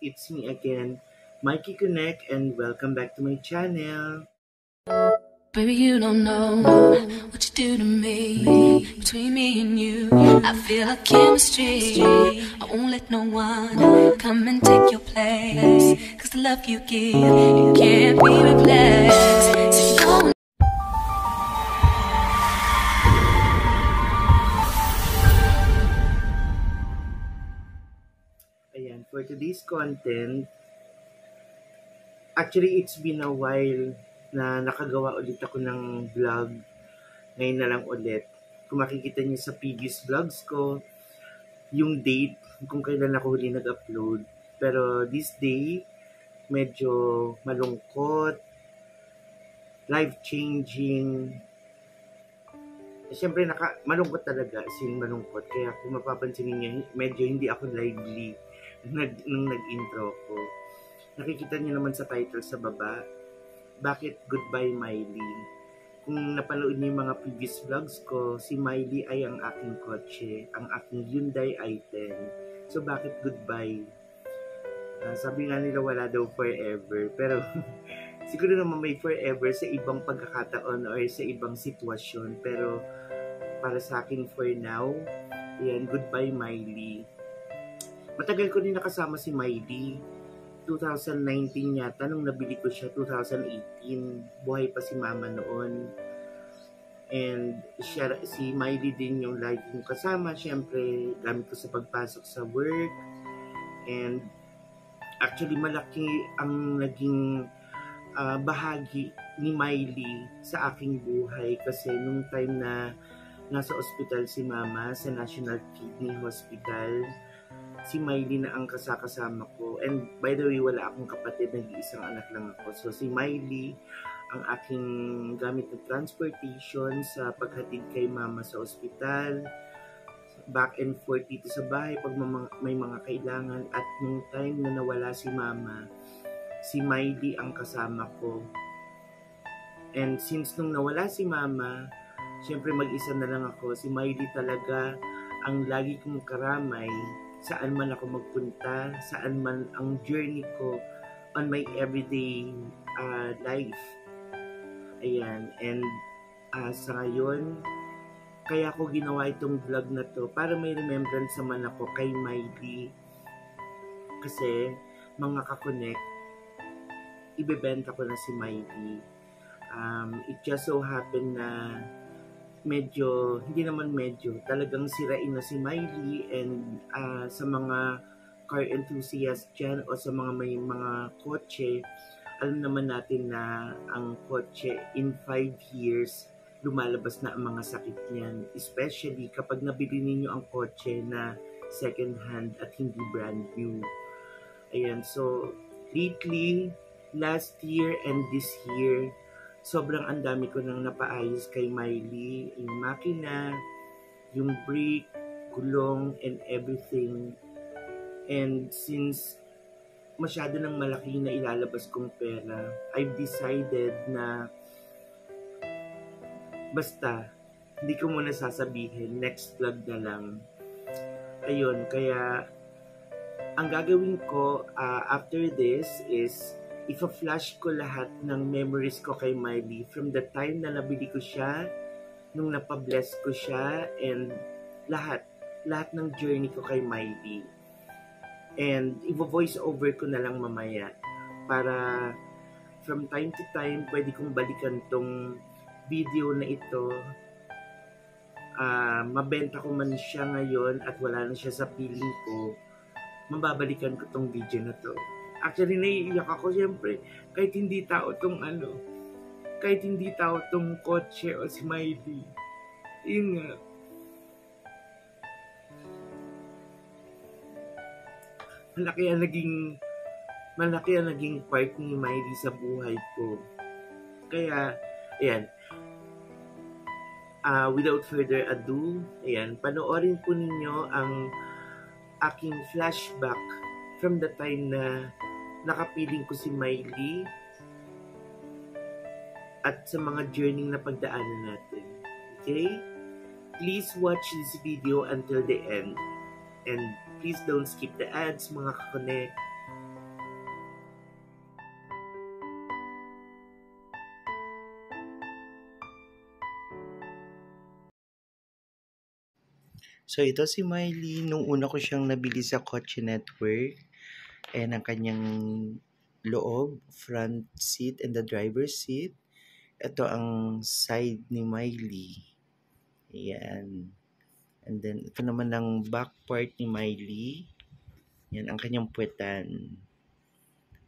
It's me again, Mikey Connect, and welcome back to my channel. Baby, you don't know what you do to me. Between me and you, I feel like chemistry. I won't let no one come and take your place. Cause the love you give, it can't be replaced. So go. Ayan, for today's content, actually it's been a while na nakagawa ulit ako ng vlog. Ngayon na lang ulit. Kung makikita niyo sa previous vlogs ko, yung date kung kailan ako huli nag-upload. Pero this day, medyo malungkot, life-changing. Siyempre, malungkot talaga, malungkot. Kaya kung mapapansin niyo, medyo hindi ako lively nung nag-intro ko. Nakikita niyo naman sa title sa baba, Bakit Goodbye Miley? Kung napanood niyo yung mga previous vlogs ko, si Miley ay ang aking kotse, ang aking Hyundai i10. So, bakit goodbye? Sabi nga nila wala daw forever, pero siguro naman may forever sa ibang pagkakataon or sa ibang sitwasyon. Pero para sa akin for now, ayan, goodbye Miley. Matagal ko din nakasama si Miley. 2019 yata, nung nabili ko siya, 2018. Buhay pa si mama noon. And si Miley din yung lagi kong kasama. Siyempre, gamit ko sa pagpasok sa work. And actually, malaki ang naging bahagi ni Miley sa aking buhay. Kasi nung time na nasa ospital si mama, sa National Kidney Hospital, si Miley na ang kasama ko. And by the way, wala akong kapatid, nag-iisang anak lang ako. So si Miley ang aking gamit ng transportation sa paghatid kay mama sa ospital, back and forth dito sa bahay pag may mga kailangan. At nung time na nawala si mama, si Miley ang kasama ko. And since nung nawala si mama, syempre mag-isa na lang ako. Si Miley talaga ang lagi kong karamay saan man ako magpunta, saan man ang journey ko on my everyday life. Ayan, and sa ngayon, kaya ko ginawa itong vlog na to para may remembrance naman ako kay Miley. Kasi, mga kakonek, ibebenta ko na si Miley. It just so happened na talagang sirain na si Miley. And sa mga car enthusiast dyan o sa mga may mga kotse, alam naman natin na ang kotse in 5 years, lumalabas na ang mga sakit niyan. Especially kapag nabili ninyo ang kotse na second hand at hindi brand new. Ayan, so lately, last year and this year, sobrang ang dami ko nang napaayos kay Miley. Yung makina, yung brake, gulong, and everything. And since masyado nang malaki na ilalabas kong pera, I've decided na basta, hindi ko muna sasabihin, next vlog na lang. Ayun, kaya ang gagawin ko after this is ipa-flash ko lahat ng memories ko kay Miley from the time na nabili ko siya, nung napabless ko siya, and lahat ng journey ko kay Miley. And i-voice over ko na lang mamaya para from time to time pwede kong balikan tong video na ito. Mabenta ko man siya ngayon at wala na siya sa piling ko, mababalikan ko tong video na to. Actually, naiiyak ako siyempre. Kahit hindi tao tong kotse o si Miley. Yun nga. Malaki ang naging part ni Miley sa buhay ko. Kaya, ayan. Without further ado, ayan, panoorin po ninyo ang aking flashback from the time na nakapiling ko si Miley at sa mga journey na pagdaanan natin. Okay? Please watch this video until the end. And please don't skip the ads, mga kakonek. So, ito si Miley. Nung una ko siyang nabili sa Kotse Network. And ang kanyang loob, front seat and the driver's seat. Ito ang side ni Miley. Ayan. And then, ito naman ang back part ni Miley. Yan ang kanyang puwetan.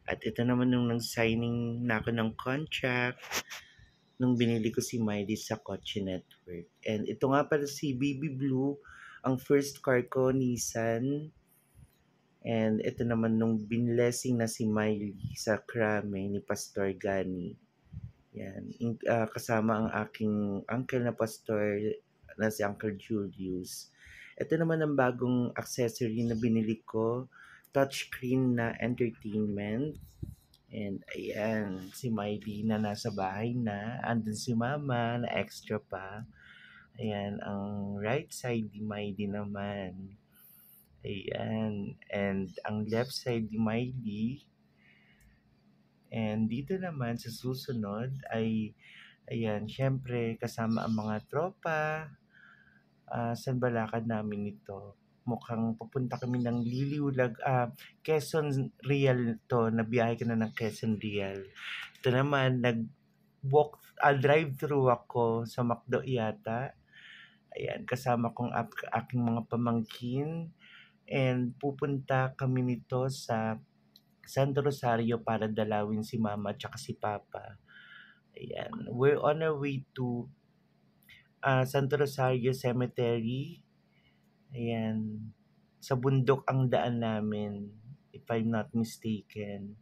At ito naman nung nag-signing na ako ng contract nung binili ko si Miley sa Kotse Network. And ito nga pala si Baby Blue, ang first car ko, Nissan. And ito naman nung binlessing na si Miley sa Krame ni Pastor Gani. Yan. Kasama ang aking uncle na pastor na si Uncle Julius. Ito naman ang bagong accessory na binili ko, touchscreen na entertainment. And ayan, si Miley na nasa bahay na. Andun si Mama na extra pa. Ayan, ang right side ni Miley naman. Ayan, and ang left side ni Miley. And dito naman sa susunod ay, ayan, syempre kasama ang mga tropa. Saan ba lakad namin ito? Mukhang papunta kami ng Liliulag, Quezon Real to, nabiyahe ka na ng Quezon Real. Ito naman, drive-thru ako sa McDo yata. Ayan, kasama kong aking mga pamangkin. And pupunta kami nito sa Santo Rosario para dalawin si Mama at si Papa. Ayan, we're on our way to Santo Rosario Cemetery. Ayan, sa bundok ang daan namin, if I'm not mistaken.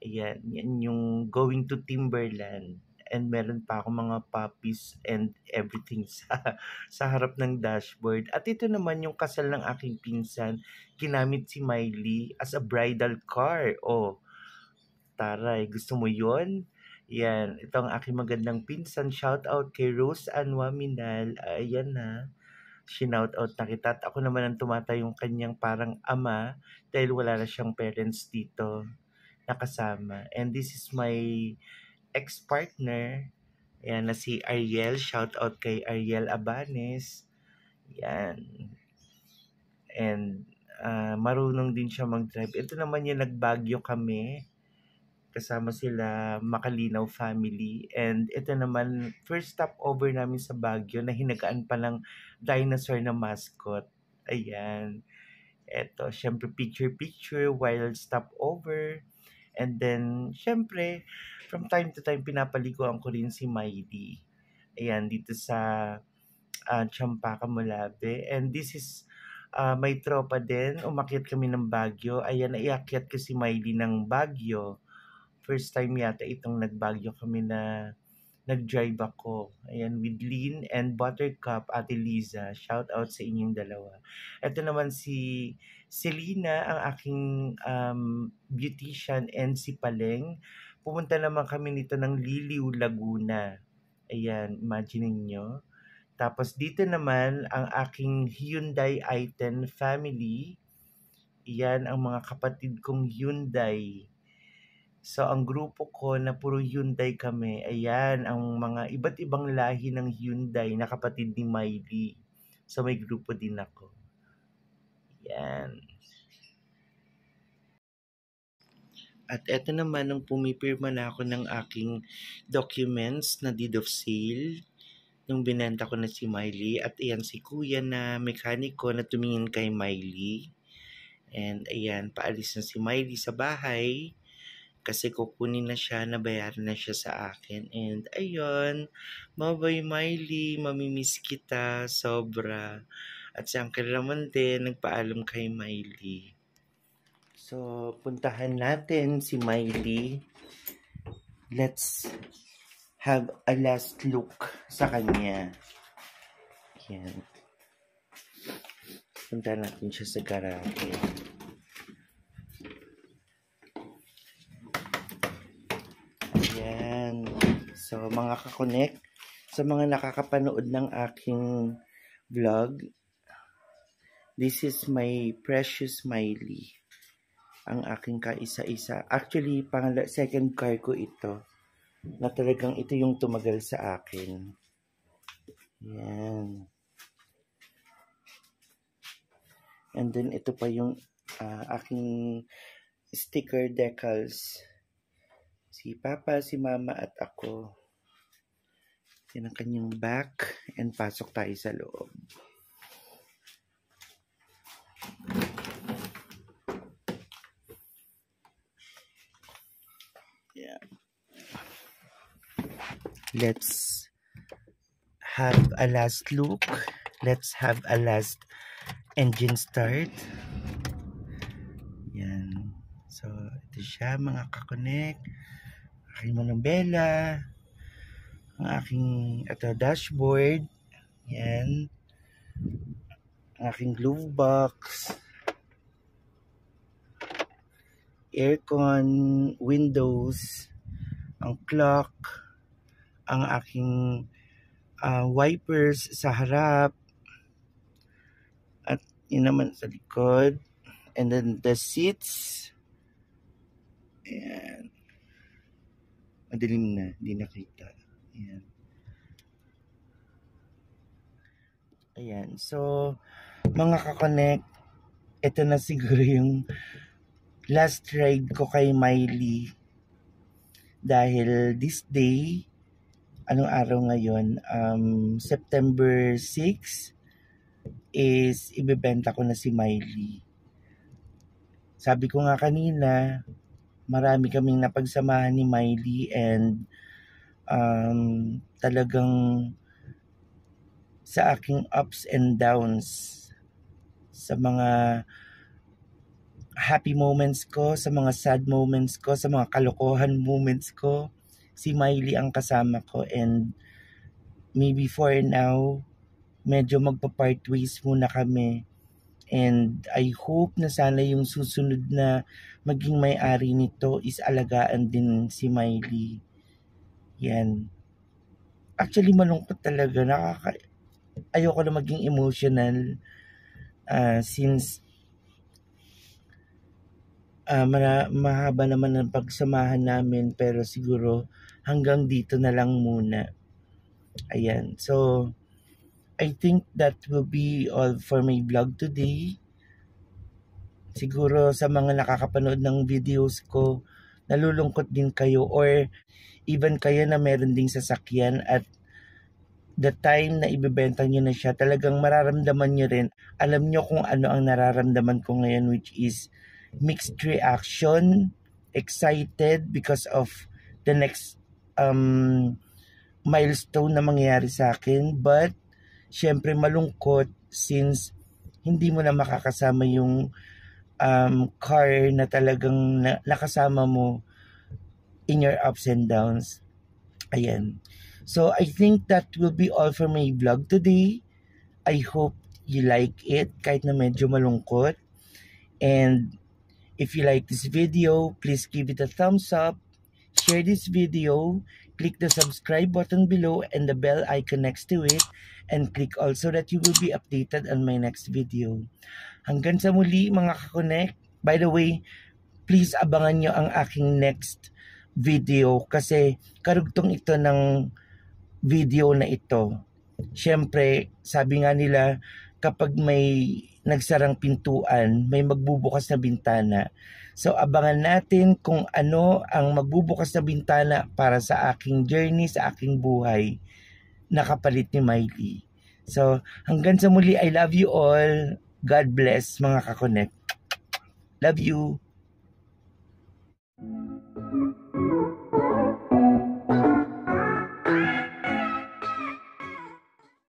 Ayan, yan yung going to Timberland. And meron pa ako mga puppies and everything sa harap ng dashboard. At ito naman yung kasal ng aking pinsan. Ginamit si Miley as a bridal car. Oh, taray, gusto mo yon? Yan, ito ang aking magandang pinsan. Shout out kay Rose Anwa Minal. Ayan na. Shinout out na kita. At ako naman ang tumatayong kanyang parang ama dahil wala na siyang parents dito nakasama. And this is my ex-partner. Ayan na si Ariel. Shout out kay Ariel Abanes. Yan. And marunong din siya mag-drive. Ito naman yung nagbagyo kami. Kasama sila Makalinaw family. And ito naman, first stopover namin sa Baguio na hinagaan pa ng dinosaur na mascot. Ayan. Ito, syempre picture-picture while stopover. And then, syempre, from time to time, pinapaliguan ko rin si Miley. Ayan, dito sa Champaka, Mulabe. And this is may tropa din. Umakyat kami ng Baguio. Ayan, naiakyat ko si Miley ng Baguio. First time yata itong nagbagyo kami na nag-drive ako. Ayan, with Lynn and Buttercup, Ate Liza. Shout out sa inyong dalawa. Ito naman si Selena, ang aking beautician, and si Paleng. Pumunta naman kami nito ng Liliw, Laguna. Ayan, imagine niyo. Tapos dito naman ang aking Hyundai i10 family. Iyan ang mga kapatid kong Hyundai. So, ang grupo ko na puro Hyundai kami, ayan, ang mga iba't ibang lahi ng Hyundai na kapatid ni Miley. So, may grupo din ako. Ayan. At eto naman, nung pumipirma na ako ng aking documents na deed of sale, nung binenta ko na si Miley, at ayan si kuya na mekaniko na tumingin kay Miley. And ayan, paalis na si Miley sa bahay. Kasi kukunin na siya, nabayaran na siya sa akin. And ayun, mabay Miley, mamimiss kita, sobra. At si Uncle Ramon din, nagpaalam kay Miley. So, puntahan natin si Miley. Let's have a last look sa kanya. Yan. Puntahan natin siya sa garahe. Ayan. So, mga kakonek, sa mga nakakapanood ng aking vlog, this is my precious Miley. Ang aking kaisa-isa. Actually, second car ko ito. Na talagang ito yung tumagal sa akin. Ayan. And then ito pa yung aking sticker decals. Si Papa, si Mama at ako. Yan ang kanyang back and pasok tayo sa loob. Yeah. Let's have a last look. Let's have a last engine start. Yan. So, ito siya mga kakonek. Aking manubela. Ang aking dashboard. Yan. Ang aking glove box. Aircon, windows, ang clock, ang aking wipers sa harap, at yun naman sa likod, and then the seats. Ayan. Madilim na, hindi nakita. Ayan. Ayan. So, mga kakonek, ito na siguro yung last ride ko kay Miley. Dahil this day, anong araw ngayon? September 6 is ibebenta ko na si Miley. Sabi ko nga kanina, marami kaming napagsamahan ni Miley and talagang sa aking ups and downs, sa mga happy moments ko, sa mga sad moments ko, sa mga kalokohan moments ko, si Miley ang kasama ko. And maybe for now, medyo magpa-part ways muna kami. And I hope na sana yung susunod na maging may-ari nito is alagaan din si Miley. Yan. Actually, malungkot talaga. Ayoko na maging emotional since mahaba naman ang pagsamahan namin, pero siguro hanggang dito na lang muna. Ayan. So, I think that will be all for my vlog today. Siguro sa mga nakakapanood ng videos ko, nalulungkot din kayo or even kayo na meron ding sasakyan at the time na ibebenta nyo na siya, talagang mararamdaman nyo rin. Alam nyo kung ano ang nararamdaman ko ngayon, which is mixed reaction, excited because of the next milestone na mangyayari sa akin, but syempre malungkot since hindi mo na makakasama yung car na talagang nakasama mo in your ups and downs. Ayan. So I think that will be all for my vlog today. I hope you like it kahit na medyo malungkot. And if you like this video, please give it a thumbs up, share this video, click the subscribe button below and the bell icon next to it, and click also that you will be updated on my next video. Hanggang sa muli mga kakonek. By the way, please abangan nyo ang aking next video kasi karugtong ito ng video na ito. Siyempre, sabi nga nila, kapag may nagsarang pintuan, may magbubukas na bintana. So, abangan natin kung ano ang magbubukas na bintana para sa aking journey, sa aking buhay, nakapalit ni Miley. So, hanggang sa muli, I love you all. God bless mga kakonek. Love you.